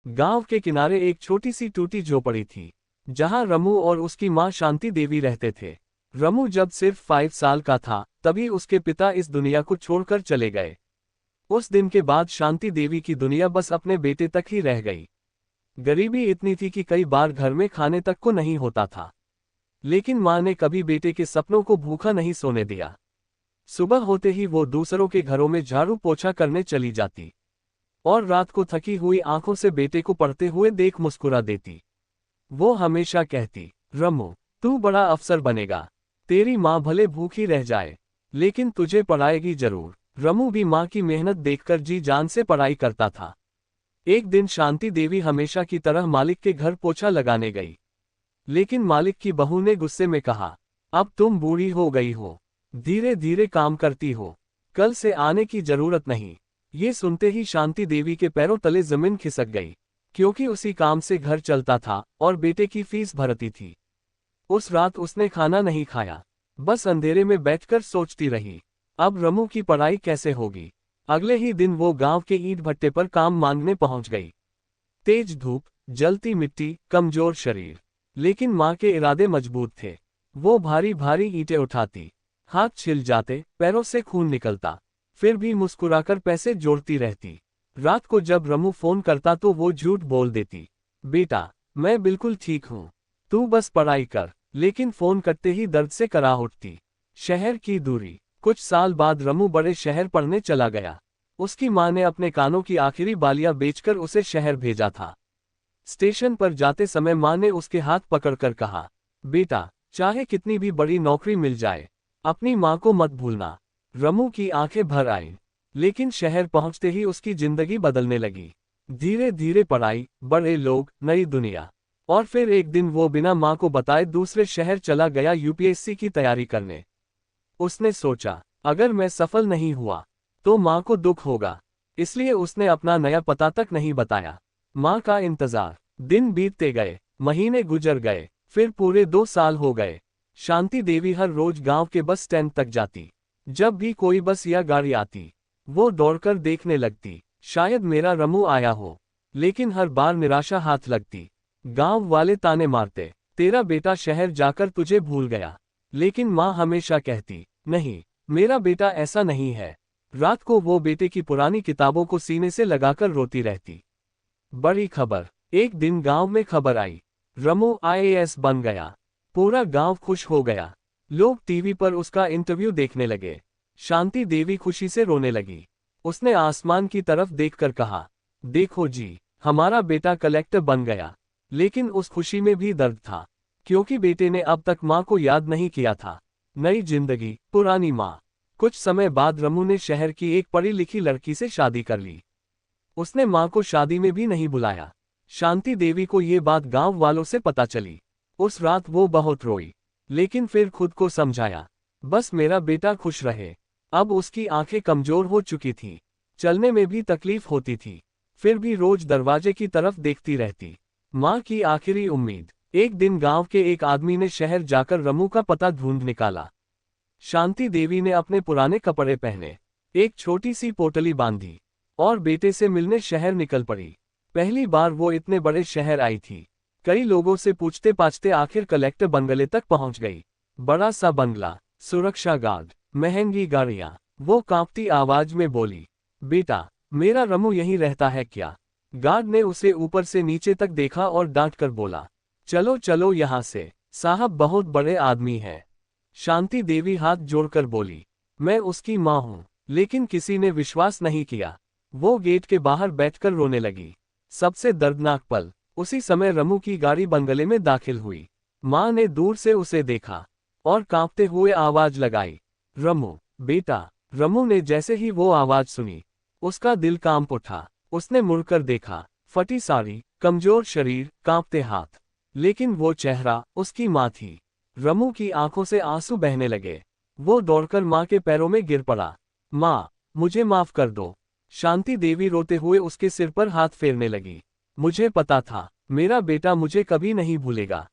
गांव के किनारे एक छोटी सी टूटी झोपड़ी थी, जहां रमू और उसकी मां शांति देवी रहते थे। रमू जब सिर्फ 5 साल का था, तभी उसके पिता इस दुनिया को छोड़कर चले गए। उस दिन के बाद शांति देवी की दुनिया बस अपने बेटे तक ही रह गई। गरीबी इतनी थी कि कई बार घर में खाने तक को नहीं होता था। लेकिन मां ने कभी बेटे के सपनों को भूखा नहीं सोने दिया। सुबह होते ही वो दूसरों के घरों में झाड़ू पोछा करने चली जाती और रात को थकी हुई आंखों से बेटे को पढ़ते हुए देख मुस्कुरा देती। वो हमेशा कहती, रमू, तू बड़ा अफसर बनेगा। तेरी माँ भले भूखी रह जाए, लेकिन तुझे पढ़ाएगी जरूर। रमू भी माँ की मेहनत देखकर जी जान से पढ़ाई करता था। एक दिन शांति देवी हमेशा की तरह मालिक के घर पोछा लगाने गई। लेकिन मालिक की बहू ने गुस्से में कहा, अब तुम बूढ़ी हो गई हो, धीरे धीरे काम करती हो, कल से आने की जरूरत नहीं। ये सुनते ही शांति देवी के पैरों तले जमीन खिसक गई, क्योंकि उसी काम से घर चलता था और बेटे की फीस भरती थी। उस रात उसने खाना नहीं खाया, बस अंधेरे में बैठकर सोचती रही, अब रमू की पढ़ाई कैसे होगी। अगले ही दिन वो गांव के ईंट भट्टे पर काम मांगने पहुंच गई। तेज धूप, जलती मिट्टी, कमजोर शरीर, लेकिन मां के इरादे मजबूत थे। वो भारी भारी ईंटें उठाती, हाथ छिल जाते, पैरों से खून निकलता, फिर भी मुस्कुराकर पैसे जोड़ती रहती। रात को जब रमू फोन करता तो वो झूठ बोल देती, बेटा, मैं बिल्कुल ठीक हूँ, तू बस पढ़ाई कर। लेकिन फोन करते ही दर्द से करा उठती। शहर की दूरी। कुछ साल बाद रमू बड़े शहर पढ़ने चला गया। उसकी मां ने अपने कानों की आखिरी बालियां बेचकर उसे शहर भेजा था। स्टेशन पर जाते समय मां ने उसके हाथ पकड़कर कहा, बेटा, चाहे कितनी भी बड़ी नौकरी मिल जाए, अपनी मां को मत भूलना। रमू की आंखें भर आईं, लेकिन शहर पहुंचते ही उसकी जिंदगी बदलने लगी। धीरे धीरे पढ़ाई, बड़े लोग, नई दुनिया। और फिर एक दिन वो बिना मां को बताए दूसरे शहर चला गया यूपीएससी की तैयारी करने। उसने सोचा, अगर मैं सफल नहीं हुआ तो मां को दुख होगा, इसलिए उसने अपना नया पता तक नहीं बताया। मां का इंतजार। दिन बीतते गए, महीने गुजर गए, फिर पूरे 2 साल हो गए। शांति देवी हर रोज गांव के बस स्टैंड तक जाती। जब भी कोई बस या गाड़ी आती, वो दौड़कर देखने लगती, शायद मेरा रमू आया हो। लेकिन हर बार निराशा हाथ लगती। गांव वाले ताने मारते, तेरा बेटा शहर जाकर तुझे भूल गया। लेकिन मां हमेशा कहती, नहीं, मेरा बेटा ऐसा नहीं है। रात को वो बेटे की पुरानी किताबों को सीने से लगाकर रोती रहती। बड़ी खबर। एक दिन गांव में खबर आई, रमू आईएएस बन गया। पूरा गांव खुश हो गया। लोग टीवी पर उसका इंटरव्यू देखने लगे। शांति देवी खुशी से रोने लगी। उसने आसमान की तरफ देखकर कहा, देखो जी, हमारा बेटा कलेक्टर बन गया। लेकिन उस खुशी में भी दर्द था, क्योंकि बेटे ने अब तक मां को याद नहीं किया था। नई जिंदगी, पुरानी मां। कुछ समय बाद रमू ने शहर की एक पढ़ी लिखी लड़की से शादी कर ली। उसने मां को शादी में भी नहीं बुलाया। शांति देवी को ये बात गांव वालों से पता चली। उस रात वो बहुत रोई, लेकिन फिर खुद को समझाया, बस मेरा बेटा खुश रहे। अब उसकी आंखें कमजोर हो चुकी थीं, चलने में भी तकलीफ होती थी, फिर भी रोज दरवाजे की तरफ देखती रहती। मां की आखिरी उम्मीद। एक दिन गांव के एक आदमी ने शहर जाकर रमू का पता ढूंढ निकाला। शांति देवी ने अपने पुराने कपड़े पहने, एक छोटी सी पोटली बांधी और बेटे से मिलने शहर निकल पड़ी। पहली बार वो इतने बड़े शहर आई थी। कई लोगों से पूछते पाछते आखिर कलेक्टर बंगले तक पहुंच गई। बड़ा सा बंगला, सुरक्षा गार्ड, महंगी गाड़ियां। वो कांपती आवाज में बोली, बेटा, मेरा रमू यहीं रहता है क्या? गार्ड ने उसे ऊपर से नीचे तक देखा और डांट कर बोला, चलो चलो यहां से, साहब बहुत बड़े आदमी हैं। शांति देवी हाथ जोड़कर बोली, मैं उसकी मां हूं। लेकिन किसी ने विश्वास नहीं किया। वो गेट के बाहर बैठकर रोने लगी। सबसे दर्दनाक पल। उसी समय रमू की गाड़ी बंगले में दाखिल हुई। मां ने दूर से उसे देखा और कांपते हुए आवाज लगाई, रमू, बेटा। रमू ने जैसे ही वो आवाज सुनी, उसका दिल कांप उठा। उसने मुड़कर देखा, फटी साड़ी, कमजोर शरीर, कांपते हाथ। लेकिन वो चेहरा उसकी मां थी। रमू की आंखों से आंसू बहने लगे। वो दौड़कर मां के पैरों में गिर पड़ा। मां, मुझे माफ कर दो। शांति देवी रोते हुए उसके सिर पर हाथ फेरने लगी। मुझे पता था, मेरा बेटा मुझे कभी नहीं भूलेगा।